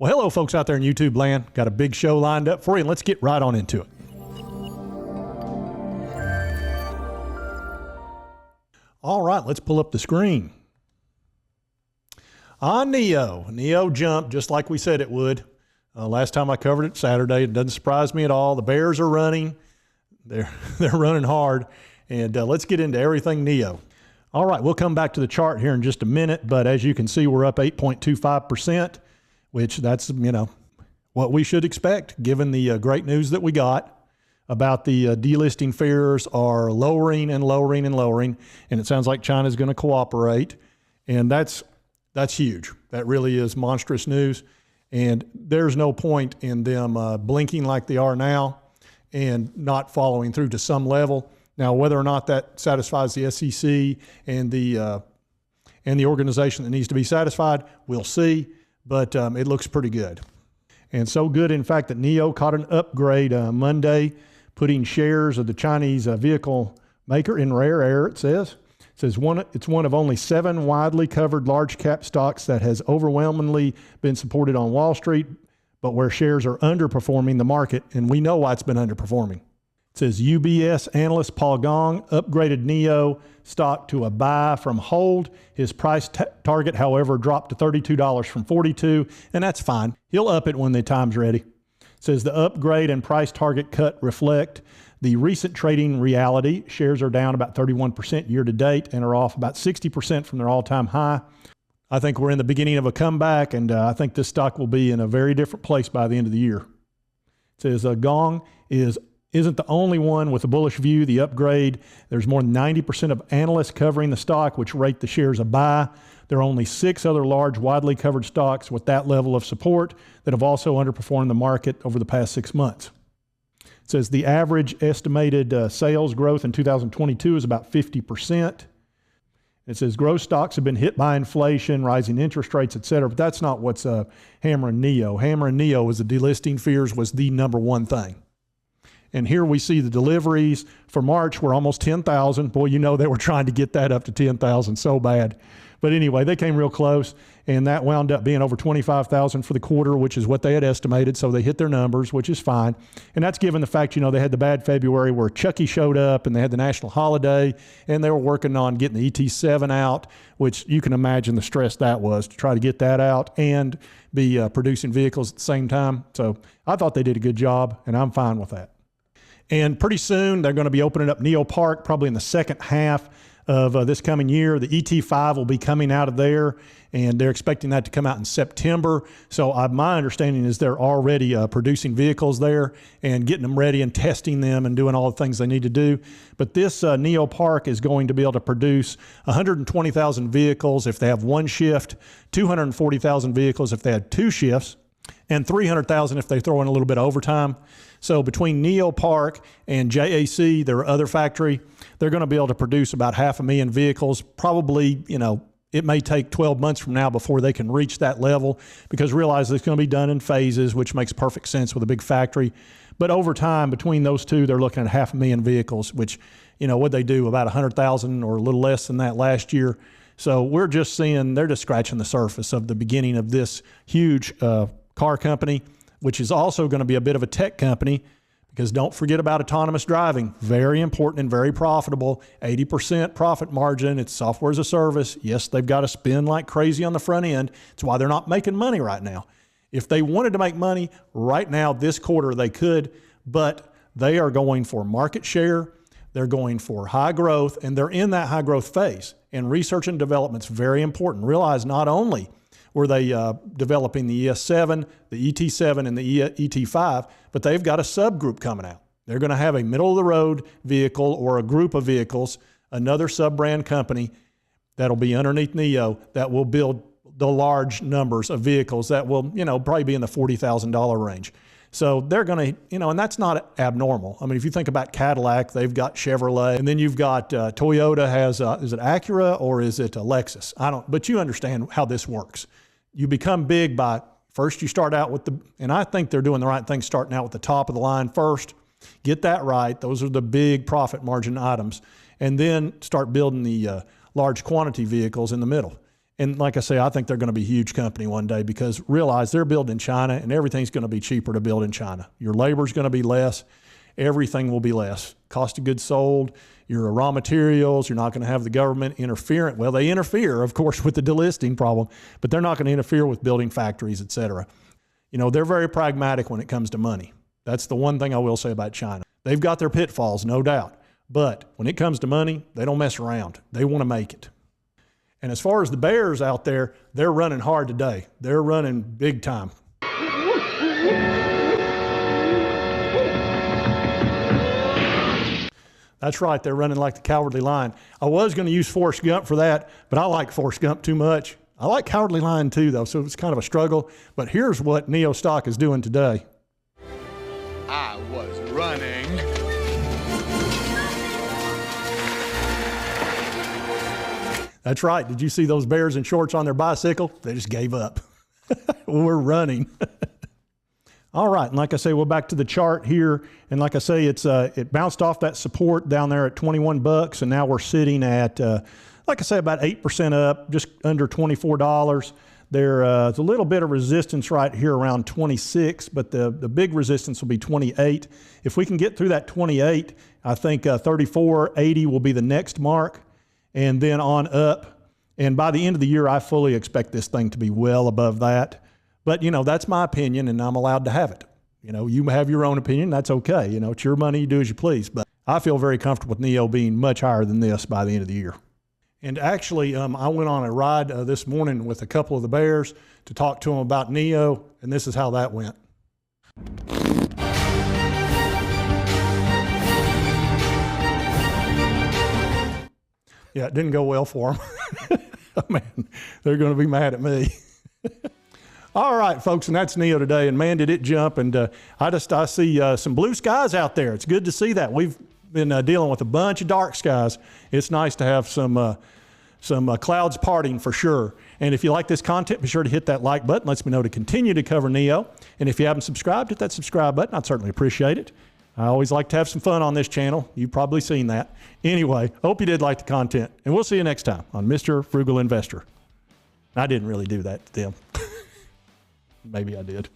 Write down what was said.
Well, hello folks out there in YouTube land. Got a big show lined up for you, and let's get right on into it. All right, let's pull up the screen. On NIO jumped just like we said it would. Last time I covered it Saturday, it doesn't surprise me at all. The bears are running. They're running hard. And let's get into everything NIO. All right, we'll come back to the chart here in just a minute, but as you can see, we're up 8.25%, which that's, what we should expect given the great news that we got about the delisting fears are lowering and lowering and lowering, and it sounds like China's going to cooperate, and that's huge. That really is monstrous news, and there's no point in them blinking like they are now and not following through to some level. Now, whether or not that satisfies the SEC and the organization that needs to be satisfied, we'll see, but it looks pretty good. And so good, in fact, that NIO caught an upgrade Monday, putting shares of the Chinese vehicle maker in rare air, it says. It's one of only 7 widely covered large cap stocks that has overwhelmingly been supported on Wall Street, but where shares are underperforming the market, and we know why it's been underperforming. It says UBS analyst Paul Gong upgraded NIO stock to a buy from hold. His price target, however, dropped to $32 from $42, and that's fine. He'll up it when the time's ready. It says the upgrade and price target cut reflect the recent trading reality. Shares are down about 31% year to date and are off about 60% from their all-time high. I think we're in the beginning of a comeback, and I think this stock will be in a very different place by the end of the year. It says Gong isn't the only one with a bullish view. The upgrade, there's more than 90% of analysts covering the stock, which rate the shares a buy. There are only 6 other large, widely covered stocks with that level of support that have also underperformed the market over the past 6 months. It says the average estimated sales growth in 2022 is about 50%. It says growth stocks have been hit by inflation, rising interest rates, et cetera, but that's not what's hammering NIO. Hammering NIO is the delisting fears was the #1 thing. And here we see the deliveries for March were almost 10,000. Boy, they were trying to get that up to 10,000 so bad. But anyway, they came real close, and that wound up being over 25,000 for the quarter, which is what they had estimated. So they hit their numbers, which is fine. And that's given the fact, they had the bad February where Chucky showed up and they had the national holiday, and they were working on getting the ET7 out, which you can imagine the stress that was to try to get that out and be producing vehicles at the same time. So I thought they did a good job, and I'm fine with that. And pretty soon, they're going to be opening up NIO Park, probably in the second half of this coming year. The ET5 will be coming out of there, and they're expecting that to come out in September. So my understanding is they're already producing vehicles there and getting them ready and testing them and doing all the things they need to do. But this NIO Park is going to be able to produce 120,000 vehicles if they have 1 shift, 240,000 vehicles if they had 2 shifts, and 300,000 if they throw in a little bit of overtime. So between NIO Park and JAC, their other factory, they're going to be able to produce about 500,000 vehicles. Probably, it may take 12 months from now before they can reach that level, because realize it's going to be done in phases, which makes perfect sense with a big factory. But over time, between those two, they're looking at 500,000 vehicles, which, what they do, about 100,000 or a little less than that last year. So we're just seeing, they're just scratching the surface of the beginning of this huge car company, which is also going to be a bit of a tech company, because don't forget about autonomous driving. Very important and very profitable. 80% profit margin. It's software as a service. Yes, they've got to spend like crazy on the front end. It's why they're not making money right now. If they wanted to make money right now, this quarter, they could, but they are going for market share. They're going for high growth, and they're in that high growth phase. And research and development is very important. Realize not only were they developing the ES7, the ET7, and the ET5, but they've got a subgroup coming out. They're going to have a middle-of-the-road vehicle or a group of vehicles, another sub-brand company that'll be underneath NIO that will build the large numbers of vehicles that will, probably be in the $40,000 range. So they're going to, and that's not abnormal. I mean, if you think about Cadillac, they've got Chevrolet, and then you've got Toyota has, is it Acura or is it a Lexus? But you understand how this works. You become big by, first you start out with and I think they're doing the right thing starting out with the top of the line first. Get that right. Those are the big profit margin items. And then start building the large quantity vehicles in the middle. And like I say, I think they're going to be a huge company one day, because realize they're building in China and everything's going to be cheaper to build in China. Your labor's going to be less. Everything will be less. Cost of goods sold, your raw materials, you're not going to have the government interfering. Well, they interfere, of course, with the delisting problem, but they're not going to interfere with building factories, et cetera. You know, they're very pragmatic when it comes to money. That's the one thing I will say about China. They've got their pitfalls, no doubt. But when it comes to money, they don't mess around. They want to make it. And as far as the bears out there, they're running hard today. They're running big time. That's right, they're running like the Cowardly Lion. I was going to use Forrest Gump for that, but I like Forrest Gump too much. I like Cowardly Lion too, though, so it's kind of a struggle. But here's what NIO stock is doing today. I was running. That's right. Did you see those bears in shorts on their bicycle? They just gave up. We're running. All right, and like I say, we're back to the chart here, and like I say, it bounced off that support down there at 21 bucks, and now we're sitting at, like I say, about 8% up, just under $24. There's a little bit of resistance right here around 26, but the big resistance will be 28. If we can get through that 28, I think 34.80 will be the next mark, and then on up. And by the end of the year, I fully expect this thing to be well above that. But, you know, that's my opinion, and I'm allowed to have it. You know, you have your own opinion. That's okay. You know, it's your money. You do as you please. But I feel very comfortable with NIO being much higher than this by the end of the year. And actually, I went on a ride this morning with a couple of the bears to talk to them about NIO, and this is how that went. Yeah, it didn't go well for them. Man, they're going to be mad at me. All right, folks, and that's NIO today. And man, did it jump. And I see some blue skies out there. It's good to see that. We've been dealing with a bunch of dark skies. It's nice to have some clouds parting for sure. And if you like this content, be sure to hit that like button. Lets me know to continue to cover NIO. And if you haven't subscribed, hit that subscribe button. I'd certainly appreciate it. I always like to have some fun on this channel. You've probably seen that. Anyway, hope you did like the content. And we'll see you next time on Mr. Frugal Investor. I didn't really do that to them. Maybe I did.